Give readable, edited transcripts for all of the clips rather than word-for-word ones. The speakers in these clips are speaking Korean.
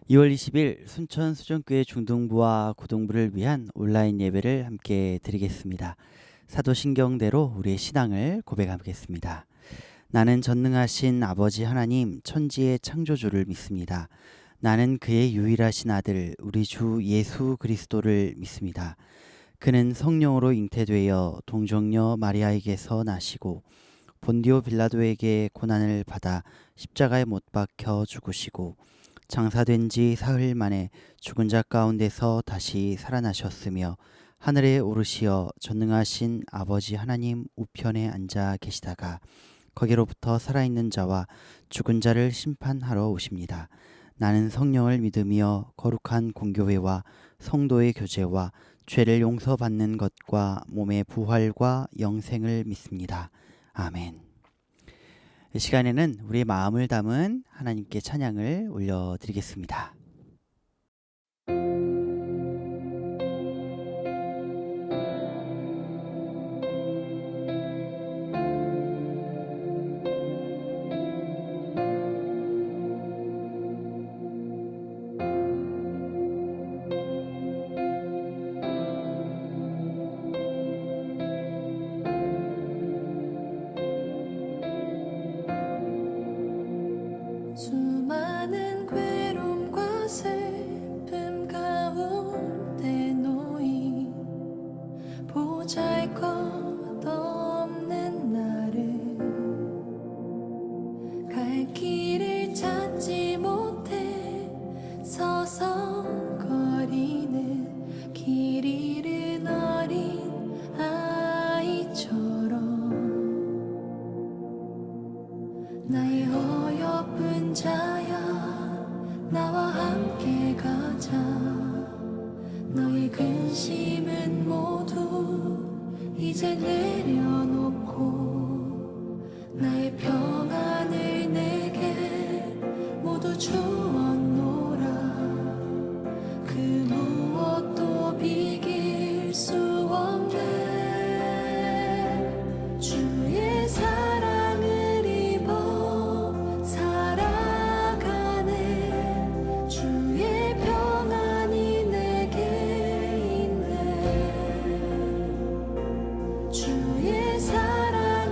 2월 20일 순천 수정교회 중등부와 고등부를 위한 온라인 예배를 함께 드리겠습니다. 사도신경대로 우리의 신앙을 고백하겠습니다. 나는 전능하신 아버지 하나님 천지의 창조주를 믿습니다. 나는 그의 유일하신 아들 우리 주 예수 그리스도를 믿습니다. 그는 성령으로 잉태되어 동정녀 마리아에게서 나시고 본디오 빌라도에게 고난을 받아 십자가에 못 박혀 죽으시고 장사된 지 사흘 만에 죽은 자 가운데서 다시 살아나셨으며 하늘에 오르시어 전능하신 아버지 하나님 우편에 앉아 계시다가 거기로부터 살아있는 자와 죽은 자를 심판하러 오십니다. 나는 성령을 믿으며 거룩한 공교회와 성도의 교제와 죄를 용서받는 것과 몸의 부활과 영생을 믿습니다. 아멘. 이 시간에는 우리의 마음을 담은 하나님께 찬양을 올려드리겠습니다. 수많은 괴로움과 슬픔 가운데 놓인 보잘것없는 나를 갈 길을 찾지 못해 서성거리는 길 잃은 어린 아이처럼 나의 어여쁜 자야 나와 함께 가자. 너의 근심은 모두 이제 내려놓고 나의 평안을 내게 모두 주었노라. 그 무엇도 비길 수 없네. 주의 사랑을 입어 살아가네. 주의 평안이 내게 있네. 주의 사랑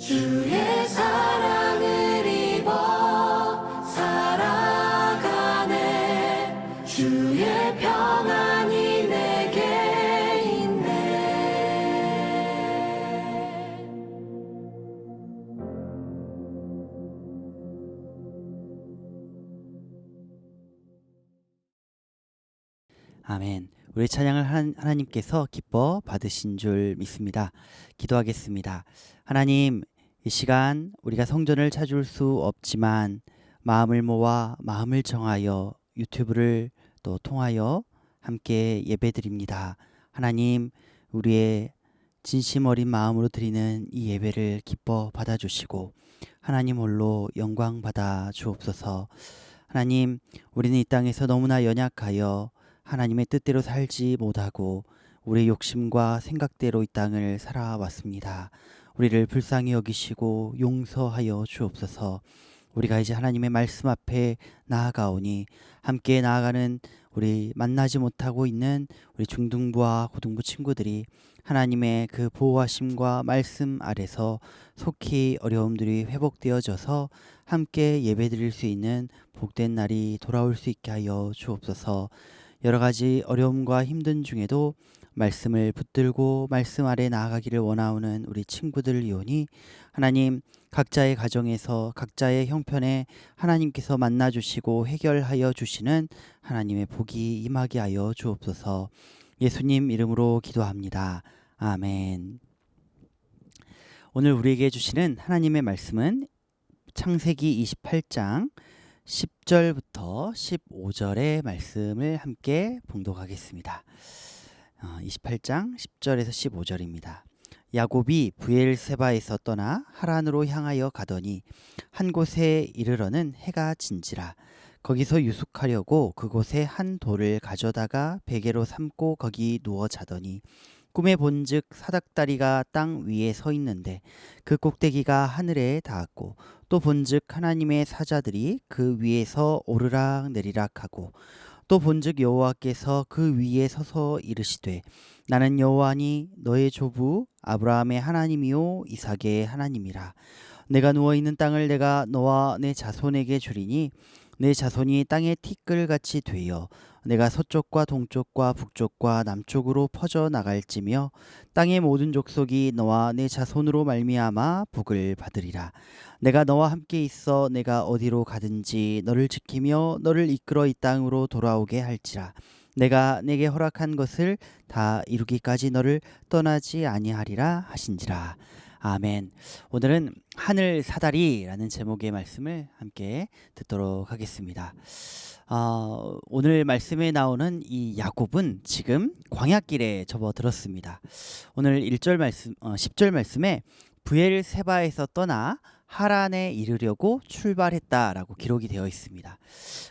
주의 사랑을 입어 살아가네. 주의 평안이 내게 있네. 아멘. 우리 찬양을 하나님께서 기뻐 받으신 줄 믿습니다. 기도하겠습니다. 하나님, 이 시간 우리가 성전을 찾을 수 없지만 마음을 모아 마음을 정하여 유튜브를 또 통하여 함께 예배드립니다. 하나님, 우리의 진심 어린 마음으로 드리는 이 예배를 기뻐 받아주시고 하나님 홀로 영광 받아 주옵소서. 하나님, 우리는 이 땅에서 너무나 연약하여 하나님의 뜻대로 살지 못하고 우리의 욕심과 생각대로 이 땅을 살아왔습니다. 우리를 불쌍히 여기시고 용서하여 주옵소서. 우리가 이제 하나님의 말씀 앞에 나아가오니 함께 나아가는 우리 만나지 못하고 있는 우리 중등부와 고등부 친구들이 하나님의 그 보호하심과 말씀 아래서 속히 어려움들이 회복되어져서 함께 예배드릴 수 있는 복된 날이 돌아올 수 있게 하여 주옵소서. 여러 가지 어려움과 힘든 중에도 말씀을 붙들고 말씀 아래 나아가기를 원하오는 우리 친구들이오니 하나님, 각자의 가정에서 각자의 형편에 하나님께서 만나주시고 해결하여 주시는 하나님의 복이 임하게 하여 주옵소서. 예수님 이름으로 기도합니다. 아멘. 오늘 우리에게 주시는 하나님의 말씀은 창세기 28장 10절부터 15절의 말씀을 함께 봉독하겠습니다. 28장 10절에서 15절입니다. 야곱이 브엘세바에서 떠나 하란으로 향하여 가더니 한 곳에 이르러는 해가 진지라. 거기서 유숙하려고 그곳에 한 돌을 가져다가 베개로 삼고 거기 누워 자더니 꿈에 본즉 사닥다리가 땅 위에 서 있는데 그 꼭대기가 하늘에 닿았고 또 본즉 하나님의 사자들이 그 위에서 오르락 내리락 하고 또 본즉 여호와께서 그 위에 서서 이르시되 나는 여호와니 너의 조부 아브라함의 하나님이요 이삭의 하나님이라. 내가 누워있는 땅을 내가 너와 내 자손에게 주리니 내 자손이 땅의 티끌같이 되어 내가 서쪽과 동쪽과 북쪽과 남쪽으로 퍼져 나갈지며 땅의 모든 족속이 너와 내 자손으로 말미암아 복을 받으리라. 내가 너와 함께 있어 내가 어디로 가든지 너를 지키며 너를 이끌어 이 땅으로 돌아오게 할지라. 내가 내게 허락한 것을 다 이루기까지 너를 떠나지 아니하리라 하신지라. 아멘. 오늘은 하늘 사다리라는 제목의 말씀을 함께 듣도록 하겠습니다. 오늘 말씀에 나오는 이 야곱은 지금 광야길에 접어들었습니다. 오늘 1절 말씀, 10절 말씀에 브엘세바에서 떠나 하란에 이르려고 출발했다라고 기록이 되어 있습니다.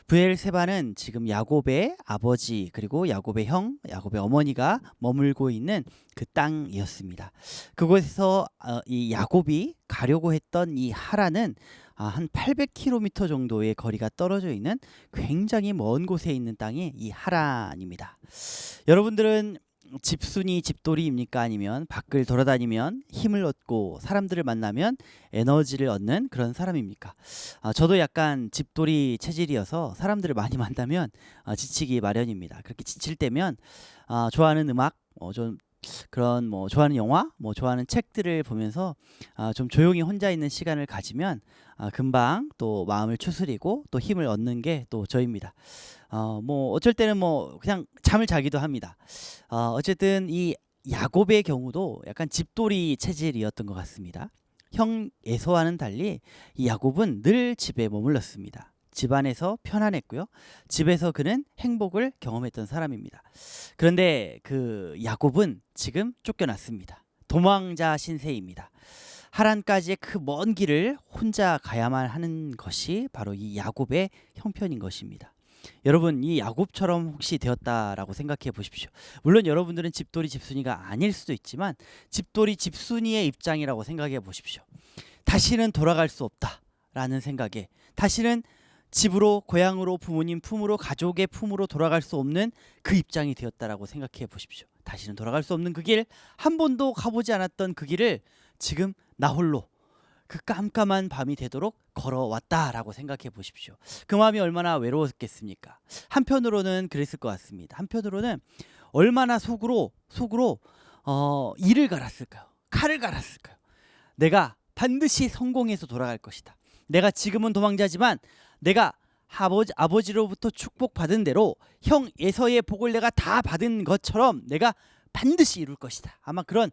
브엘세바는 지금 야곱의 아버지 그리고 야곱의 형, 야곱의 어머니가 머물고 있는 그 땅이었습니다. 그곳에서 이 야곱이 가려고 했던 이 하란은 한 800km 정도의 거리가 떨어져 있는 굉장히 먼 곳에 있는 땅이 이 하란입니다. 여러분들은 집순이 집돌이입니까? 아니면 밖을 돌아다니면 힘을 얻고 사람들을 만나면 에너지를 얻는 그런 사람입니까? 저도 약간 집돌이 체질이어서 사람들을 많이 만나면 지치기 마련입니다. 그렇게 지칠 때면 좋아하는 음악, 좀 그런 좋아하는 영화, 좋아하는 책들을 보면서 좀 조용히 혼자 있는 시간을 가지면 금방 또 마음을 추스리고 또 힘을 얻는 게 또 저입니다. 어쩔 때는 그냥 잠을 자기도 합니다. 어쨌든 이 야곱의 경우도 약간 집돌이 체질이었던 것 같습니다. 형 에서와는 달리 이 야곱은 늘 집에 머물렀습니다. 집안에서 편안했고요. 집에서 그는 행복을 경험했던 사람입니다. 그런데 그 야곱은 지금 쫓겨났습니다. 도망자 신세입니다. 하란까지의 그 먼 길을 혼자 가야만 하는 것이 바로 이 야곱의 형편인 것입니다. 여러분, 이 야곱처럼 혹시 되었다라고 생각해 보십시오. 물론 여러분들은 집돌이 집순이가 아닐 수도 있지만 집돌이 집순이의 입장이라고 생각해 보십시오. 다시는 돌아갈 수 없다라는 생각에 다시는 집으로, 고향으로, 부모님 품으로, 가족의 품으로 돌아갈 수 없는 그 입장이 되었다라고 생각해 보십시오. 다시는 돌아갈 수 없는 그 길, 한 번도 가보지 않았던 그 길을 지금 나 홀로 그 깜깜한 밤이 되도록 걸어왔다라고 생각해 보십시오. 그 마음이 얼마나 외로웠겠습니까? 한편으로는 그랬을 것 같습니다. 한편으로는 얼마나 속으로 이를 갈았을까요? 칼을 갈았을까요? 내가 반드시 성공해서 돌아갈 것이다. 내가 지금은 도망자지만 내가 아버지로부터 축복받은 대로 형 에서의 복을 내가 다 받은 것처럼 내가 반드시 이룰 것이다. 아마 그런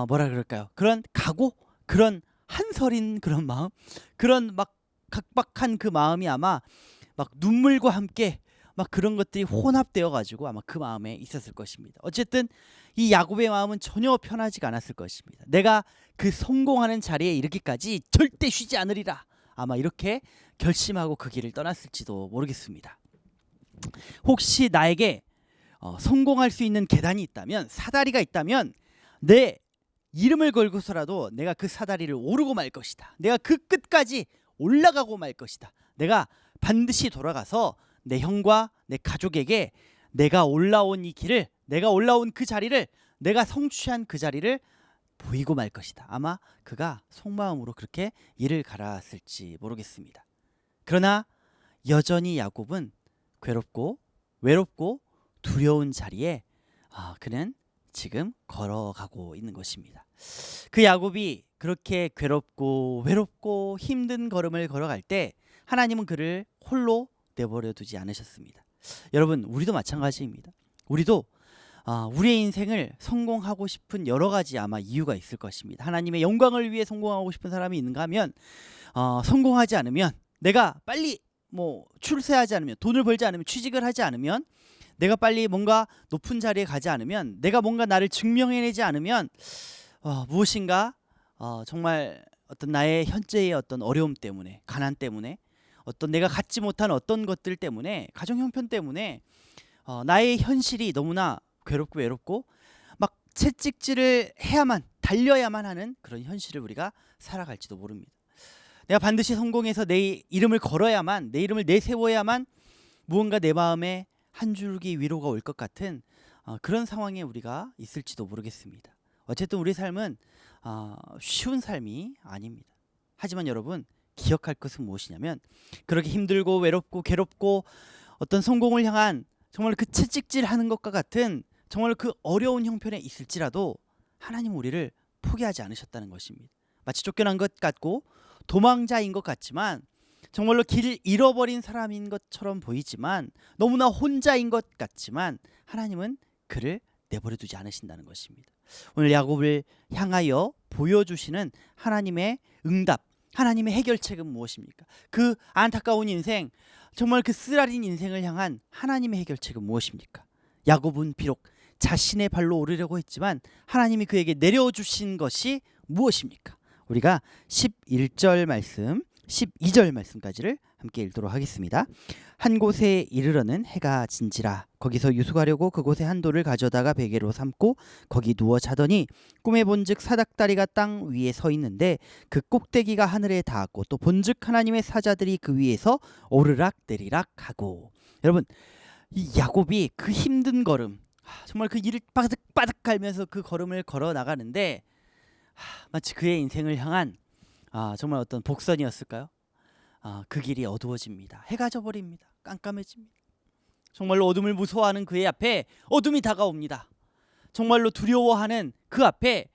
뭐라 그럴까요? 그런 각오, 그런 한서린 그런 마음, 그런 막 각박한 그 마음이 아마 막 눈물과 함께 막 그런 것들이 혼합되어 가지고 아마 그 마음에 있었을 것입니다. 어쨌든 이 야곱의 마음은 전혀 편하지가 않았을 것입니다. 내가 그 성공하는 자리에 이르기까지 절대 쉬지 않으리라. 아마 이렇게 결심하고 그 길을 떠났을지도 모르겠습니다. 혹시 나에게 성공할 수 있는 계단이 있다면, 사다리가 있다면 내 이름을 걸고서라도 내가 그 사다리를 오르고 말 것이다. 내가 그 끝까지 올라가고 말 것이다. 내가 반드시 돌아가서 내 형과 내 가족에게 내가 올라온 이 길을, 내가 올라온 그 자리를, 내가 성취한 그 자리를 보이고 말 것이다. 아마 그가 속마음으로 그렇게 이를 갈았을지 모르겠습니다. 그러나 여전히 야곱은 괴롭고 외롭고 두려운 자리에 그는 지금 걸어가고 있는 것입니다. 그 야곱이 그렇게 괴롭고 외롭고 힘든 걸음을 걸어갈 때 하나님은 그를 홀로 내버려 두지 않으셨습니다. 여러분, 우리도 마찬가지입니다. 우리도 우리의 인생을 성공하고 싶은 여러 가지 아마 이유가 있을 것입니다. 하나님의 영광을 위해 성공하고 싶은 사람이 있는가 하면 성공하지 않으면, 내가 빨리 출세하지 않으면, 돈을 벌지 않으면, 취직을 하지 않으면, 내가 빨리 뭔가 높은 자리에 가지 않으면, 내가 뭔가 나를 증명해내지 않으면 무엇인가 정말 어떤 나의 현재의 어떤 어려움 때문에, 가난 때문에, 어떤 내가 갖지 못한 어떤 것들 때문에, 가정 형편 때문에 나의 현실이 너무나 괴롭고 외롭고 막 채찍질을 해야만, 달려야만 하는 그런 현실을 우리가 살아갈지도 모릅니다. 내가 반드시 성공해서 내 이름을 걸어야만, 내 이름을 내세워야만 무언가 내 마음에 한 줄기 위로가 올 것 같은 그런 상황에 우리가 있을지도 모르겠습니다. 어쨌든 우리 삶은 쉬운 삶이 아닙니다. 하지만 여러분, 기억할 것은 무엇이냐면, 그렇게 힘들고 외롭고 괴롭고 어떤 성공을 향한 정말 그 채찍질하는 것과 같은 정말 그 어려운 형편에 있을지라도 하나님은 우리를 포기하지 않으셨다는 것입니다. 마치 쫓겨난 것 같고 도망자인 것 같지만, 정말로 길을 잃어버린 사람인 것처럼 보이지만, 너무나 혼자인 것 같지만 하나님은 그를 내버려 두지 않으신다는 것입니다. 오늘 야곱을 향하여 보여주시는 하나님의 응답, 하나님의 해결책은 무엇입니까? 그 안타까운 인생, 정말 그 쓰라린 인생을 향한 하나님의 해결책은 무엇입니까? 야곱은 비록 자신의 발로 오르려고 했지만 하나님이 그에게 내려주신 것이 무엇입니까? 우리가 11절 말씀, 12절 말씀까지를 함께 읽도록 하겠습니다. 한 곳에 이르러는 해가 진지라. 거기서 유숙하려고 그곳에 한 돌을 가져다가 베개로 삼고 거기 누워 자더니 꿈에 본즉 사닥다리가 땅 위에 서 있는데 그 꼭대기가 하늘에 닿았고 또 본즉 하나님의 사자들이 그 위에서 오르락 내리락 하고. 여러분, 이 야곱이 그 힘든 걸음, 정말 그 이를 빠득빠득 갈면서 그 걸음을 걸어 나가는데 마치 그의 인생을 향한 정말 어떤 복선이었을까요? 그 길이 어두워집니다. 해가 져버립니다. 깜깜해집니다. 정말로 어둠을 무서워하는 그의 앞에 어둠이 다가옵니다. 정말로 두려워하는 그 앞에,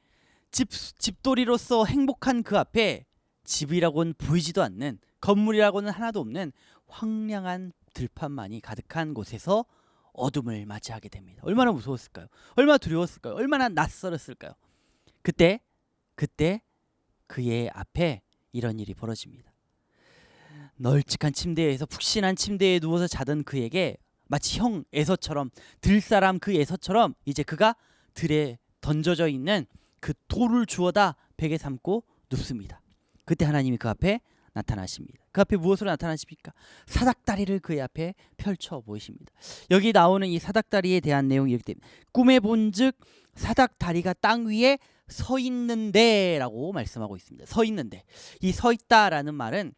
집돌이로서 행복한 그 앞에 집이라고는 보이지도 않는, 건물이라고는 하나도 없는 황량한 들판만이 가득한 곳에서 어둠을 맞이하게 됩니다. 얼마나 무서웠을까요? 얼마나 두려웠을까요? 얼마나 낯설었을까요? 그때 그의 앞에 이런 일이 벌어집니다. 널찍한 침대에서, 푹신한 침대에 누워서 자던 그에게 마치 형 에서처럼, 들사람 그 에서처럼 이제 그가 들에 던져져 있는 그 돌을 주워다 베개 삼고 눕습니다. 그때 하나님이 그 앞에 나타나십니다. 그 앞에 무엇으로 나타나십니까? 사닥다리를 그의 앞에 펼쳐 보이십니다. 여기 나오는 이 사닥다리에 대한 내용이 이렇게 됩니다. 꿈에 본즉 사닥다리가 땅 위에 서 있는데 라고 말씀하고 있습니다. 서 있는데, 이 서 있다라는 말은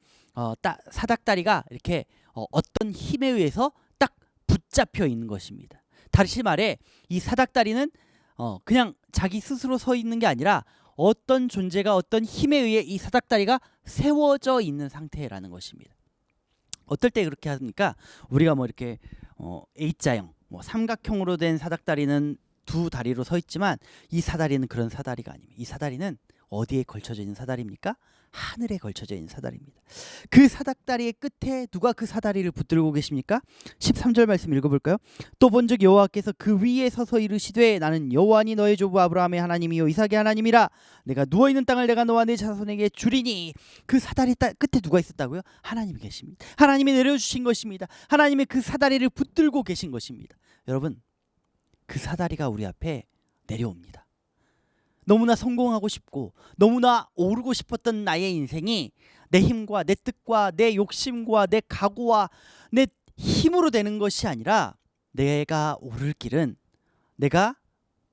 사닥다리가 이렇게 어떤 힘에 의해서 딱 붙잡혀 있는 것입니다. 다시 말해 이 사닥다리는 그냥 자기 스스로 서 있는 게 아니라 어떤 존재가 어떤 힘에 의해 이 사닥다리가 세워져 있는 상태라는 것입니다. 어떨 때 그렇게 합니까? 우리가 뭐 이렇게 H자형, 뭐 삼각형으로 된 사닥다리는 두 다리로 서 있지만 이 사다리는 그런 사다리가 아닙니다. 이 사다리는 어디에 걸쳐져 있는 사다리입니까? 하늘에 걸쳐져 있는 사다리입니다. 그 사닥다리의 끝에 누가 그 사다리를 붙들고 계십니까? 13절 말씀 읽어볼까요? 또 본즉 여호와께서 그 위에 서서 이르시되 나는 여호와니 너의 조부 아브라함의 하나님이요 이삭의 하나님이라. 내가 누워있는 땅을 내가 너와 네 자손에게 주리니. 그 사다리 끝에 누가 있었다고요? 하나님이 계십니다. 하나님이 내려주신 것입니다. 하나님의 그 사다리를 붙들고 계신 것입니다. 여러분, 그 사다리가 우리 앞에 내려옵니다. 너무나 성공하고 싶고 너무나 오르고 싶었던 나의 인생이 내 힘과 내 뜻과 내 욕심과 내 각오와 내 힘으로 되는 것이 아니라 내가 오를 길은, 내가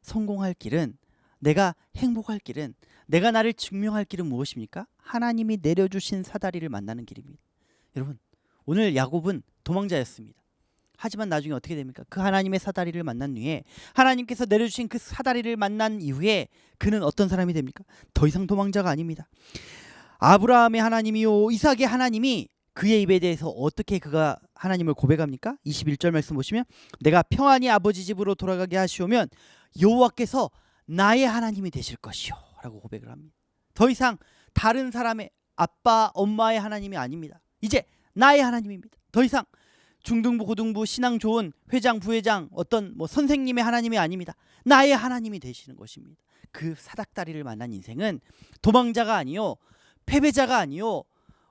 성공할 길은, 내가 행복할 길은, 내가 나를 증명할 길은 무엇입니까? 하나님이 내려주신 사다리를 만나는 길입니다. 여러분, 오늘 야곱은 도망자였습니다. 하지만 나중에 어떻게 됩니까? 그 하나님의 사다리를 만난 후에, 하나님께서 내려주신 그 사다리를 만난 이후에 그는 어떤 사람이 됩니까? 더 이상 도망자가 아닙니다. 아브라함의 하나님이요 이삭의 하나님이 그의 입에 대해서 어떻게 그가 하나님을 고백합니까? 21절 말씀 보시면 내가 평안히 아버지 집으로 돌아가게 하시오면 여호와께서 나의 하나님이 되실 것이요 라고 고백을 합니다. 더 이상 다른 사람의 아빠 엄마의 하나님이 아닙니다. 이제 나의 하나님입니다. 더 이상 중등부 고등부 신앙 좋은 회장 부회장 어떤 뭐 선생님의 하나님이 아닙니다. 나의 하나님이 되시는 것입니다. 그 사닥다리를 만난 인생은 도망자가 아니요 패배자가 아니요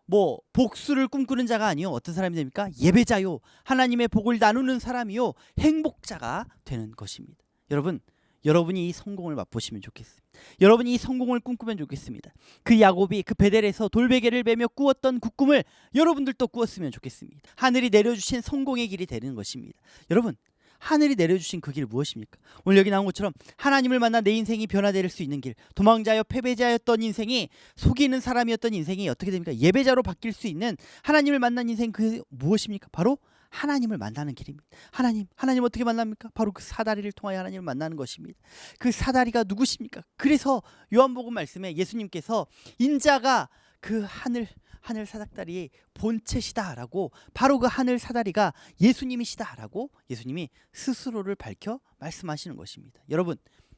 뭐 복수를 꿈꾸는 자가 아니요 어떤 사람이 됩니까? 예배자요 하나님의 복을 나누는 사람이요 행복자가 되는 것입니다. 여러분, 여러분이 이 성공을 맛보시면 좋겠습니다. 여러분이 이 성공을 꿈꾸면 좋겠습니다. 그 야곱이 그 베델에서 돌베개를 베며 꾸었던 그 꿈을 여러분들도 꾸었으면 좋겠습니다. 하늘이 내려주신 성공의 길이 되는 것입니다. 여러분, 하늘이 내려주신 그 길 무엇입니까? 오늘 여기 나온 것처럼 하나님을 만나 내 인생이 변화될 수 있는 길, 도망자여 패배자였던 인생이 속이는 사람이었던 인생이 어떻게 됩니까? 예배자로 바뀔 수 있는 하나님을 만난 인생, 그 무엇입니까? 바로 하나님을 만나는 길입니다. 하나님 어떻게 만납니까? 바로 그 사다리를 통하여 하나님을 만나는 것입니다. 그 사다리가 누구십니까? 그래서 요한복음 말씀에 예수님께서 인자가 그 하늘 사닥다리의 본체시다라고, 바로 그 하늘 사다리가 예수님이시다라고 예수님이 스스로를 밝혀 말씀하시는 것입니다. 여러분,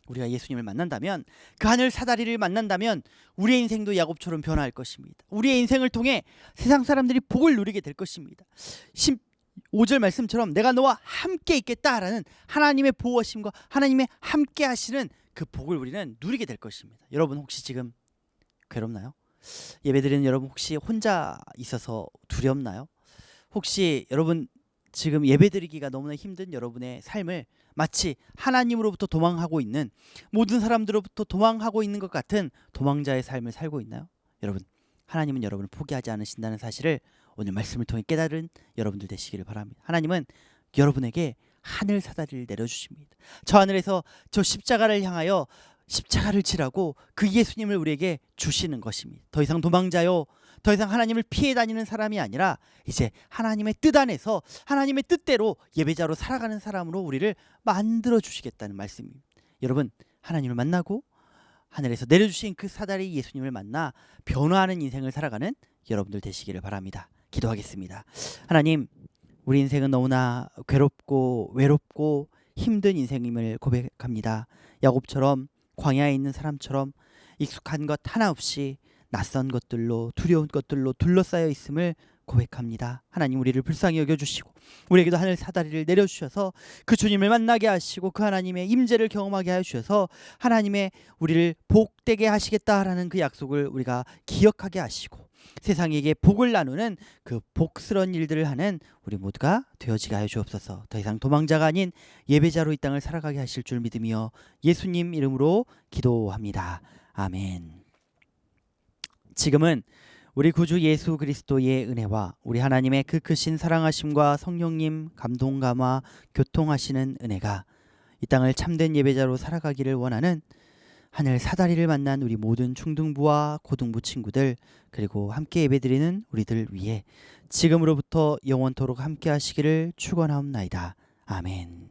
우리가 예수님을 만난다면, 그 하늘 사다리를 만난다면 우리의 인생도 야곱처럼 변화할 것입니다. 우리의 인생을 통해 세상 사람들이 복을 누리게 될 것입니다. 5절 말씀처럼 내가 너와 함께 있겠다라는 하나님의 보호하심과 하나님의 함께 하시는 그 복을 우리는 누리게 될 것입니다. 여러분, 혹시 지금 괴롭나요? 예배드리는 여러분, 혹시 혼자 있어서 두렵나요? 혹시 여러분 지금 예배드리기가 너무나 힘든 여러분의 삶을 마치 하나님으로부터 도망하고 있는, 모든 사람들로부터 도망하고 있는 것 같은 도망자의 삶을 살고 있나요? 여러분, 하나님은 여러분을 포기하지 않으신다는 사실을 오늘 말씀을 통해 깨달은 여러분들 되시기를 바랍니다. 하나님은 여러분에게 하늘 사다리를 내려주십니다. 저 하늘에서 저 십자가를 향하여 십자가를 지라고 그 예수님을 우리에게 주시는 것입니다. 더 이상 도망자요, 더 이상 하나님을 피해 다니는 사람이 아니라 이제 하나님의 뜻 안에서 하나님의 뜻대로 예배자로 살아가는 사람으로 우리를 만들어 주시겠다는 말씀입니다. 여러분, 하나님을 만나고 하늘에서 내려주신 그 사다리 예수님을 만나 변화하는 인생을 살아가는 여러분들 되시기를 바랍니다. 기도하겠습니다. 하나님, 우리 인생은 너무나 괴롭고 외롭고 힘든 인생임을 고백합니다. 야곱처럼, 광야에 있는 사람처럼 익숙한 것 하나 없이 낯선 것들로, 두려운 것들로 둘러싸여 있음을 고백합니다. 하나님, 우리를 불쌍히 여겨주시고 우리에게도 하늘 사다리를 내려주셔서 그 주님을 만나게 하시고 그 하나님의 임재를 경험하게 하셔서 하나님의 우리를 복되게 하시겠다라는 그 약속을 우리가 기억하게 하시고 세상에게 복을 나누는 그 복스러운 일들을 하는 우리 모두가 되어지게 하여 주옵소서. 더 이상 도망자가 아닌 예배자로 이 땅을 살아가게 하실 줄 믿으며 예수님 이름으로 기도합니다. 아멘. 지금은 우리 구주 예수 그리스도의 은혜와 우리 하나님의 그 크신 사랑하심과 성령님 감동 감화 교통하시는 은혜가 이 땅을 참된 예배자로 살아가기를 원하는 하늘 사다리를 만난 우리 모든 중등부와 고등부 친구들, 그리고 함께 예배드리는 우리들 위해 지금으로부터 영원토록 함께 하시기를 축원하옵나이다. 아멘.